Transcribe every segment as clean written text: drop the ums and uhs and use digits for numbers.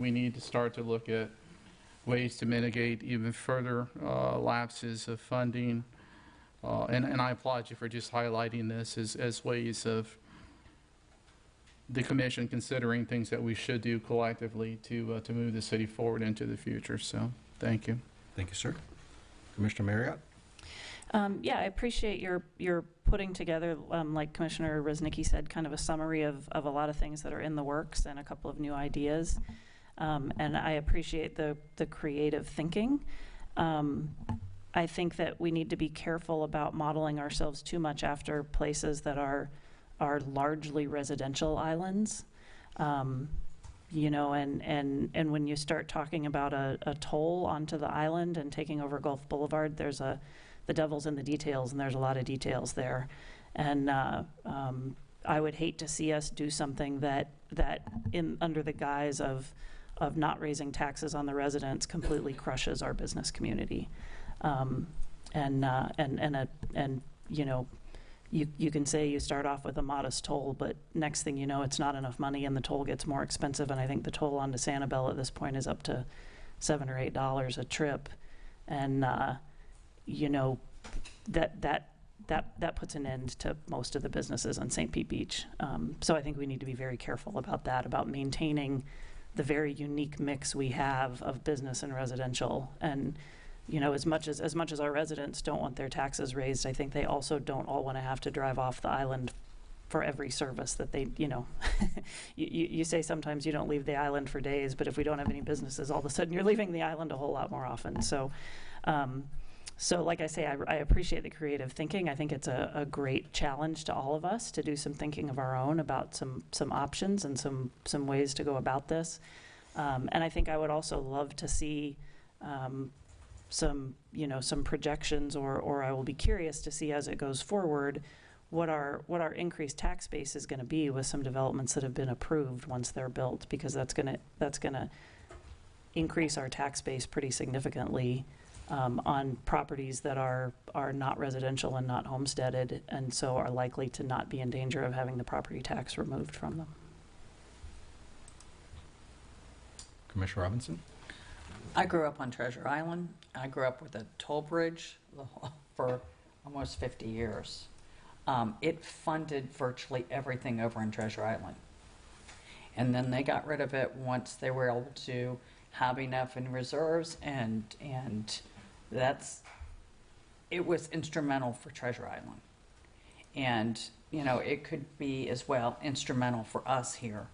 We need to start to look at ways to mitigate even further lapses of funding. And I applaud you for just highlighting this as ways of the commission considering things that we should do collectively to move the city forward into the future. So, thank you. Thank you, sir. Commissioner Marriott? Yeah, I appreciate your putting together, like Commissioner Reznicki said, kind of a summary of a lot of things that are in the works and a couple of new ideas. And I appreciate the creative thinking. I think that we need to be careful about modeling ourselves too much after places that are largely residential islands. You know, and when you start talking about a toll onto the island and taking over Gulf Boulevard, the devil's in the details, and there's a lot of details there. And I would hate to see us do something that under the guise of not raising taxes on the residents completely crushes our business community. And you know, you can say you start off with a modest toll, but next thing you know, it's not enough money and the toll gets more expensive. And I think the toll onto Sanibel at this point is up to $7 or $8 a trip. And, you know, that puts an end to most of the businesses on St. Pete Beach. So I think we need to be very careful about that, about maintaining the very unique mix we have of business and residential. And you know, as much as our residents don't want their taxes raised, I think they also don't all want to have to drive off the island for every service that they, you know, you say sometimes you don't leave the island for days, but if we don't have any businesses, all of a sudden you're leaving the island a whole lot more often. So, so like I say, I appreciate the creative thinking. I think it's a great challenge to all of us to do some thinking of our own about some options and some ways to go about this. And I think I would also love to see some projections, or I will be curious to see as it goes forward what our increased tax base is going to be with some developments that have been approved once they're built, because that's going to increase our tax base pretty significantly on properties that are not residential and not homesteaded, and so are likely to not be in danger of having the property tax removed from them. Commissioner Robinson? I grew up on Treasure Island. I grew up with a toll bridge for almost 50 years. It funded virtually everything over in Treasure Island. And then they got rid of it once they were able to have enough in reserves, and it was instrumental for Treasure Island. And, you know, it could be as well instrumental for us here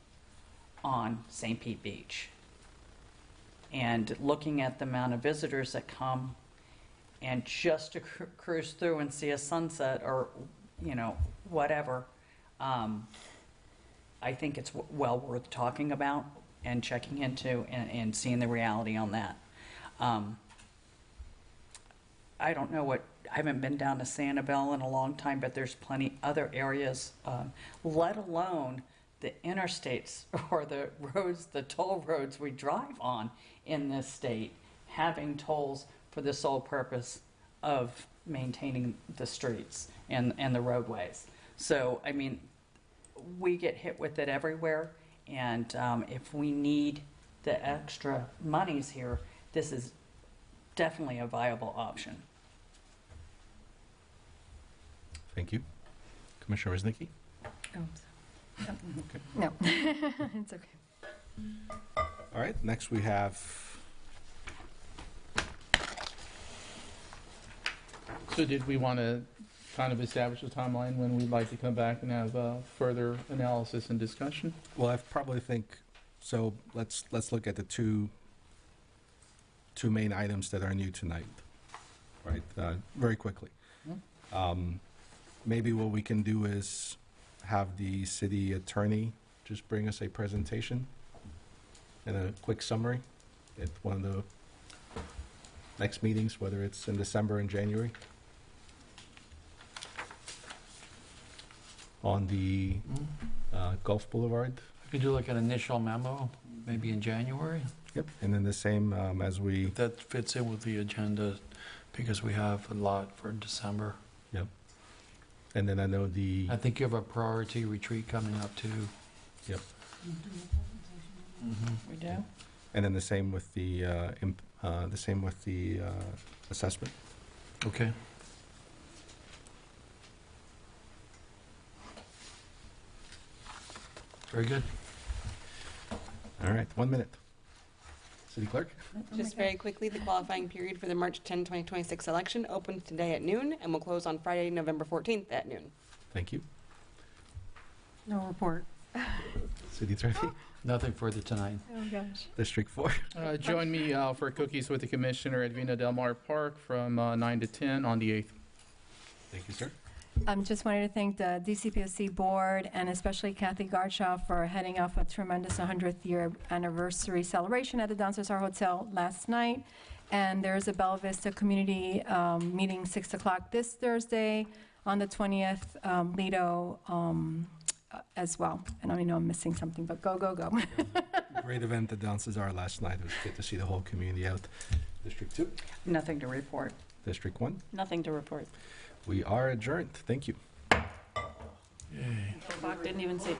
on St. Pete Beach. And looking at the amount of visitors that come and just to cruise through and see a sunset or, you know, whatever, I think it's well worth talking about and checking into and seeing the reality on that. I don't know I haven't been down to Sanibel in a long time, but there's plenty other areas, let alone the interstates or the roads, the toll roads we drive on in this state, having tolls for the sole purpose of maintaining the streets and the roadways. So, I mean, we get hit with it everywhere, and if we need the extra monies here, this is definitely a viable option. Thank you. Commissioner Reznicki? Oh, Okay. no, it's okay. All right, next we have... So did we want to kind of establish a timeline when we'd like to come back and have further analysis and discussion? Well, I probably think, so let's look at the two main items that are new tonight, right, very quickly. Maybe what we can do is have the city attorney just bring us a presentation and a quick summary at one of the next meetings, whether it's in December and January, on the Gulf Boulevard. I could do like an initial memo, maybe in January. Yep. And then the same as we... That fits in with the agenda because we have a lot for December. Yep. And then I know I think you have a priority retreat coming up too. Yep. We do? And then the same with the, assessment. Okay. Very good. All right, 1 minute. City Clerk? Just very quickly, the qualifying period for the March 10, 2026 election opens today at noon and will close on Friday, November 14th at noon. Thank you. No report. City Attorney? Nothing further tonight. Oh, gosh. District 4? Join me for Cookies with the Commissioner at Vina Del Mar Park from 9 to 10 on the 8th. Thank you, sir. Just wanted to thank the DCPOC board and especially Kathy Gardshaw for heading off a tremendous 100th year anniversary celebration at the Downstairs Hotel last night. And there's a Bella Vista community meeting 6 o'clock this Thursday on the 20th, Lido as well. And I know I'm missing something, but go, go, go. Great event at Don Cesar last night. It was good to see the whole community out. District 2? Nothing to report. District 1? Nothing to report. We are adjourned. Thank you. Yay. Bach didn't even say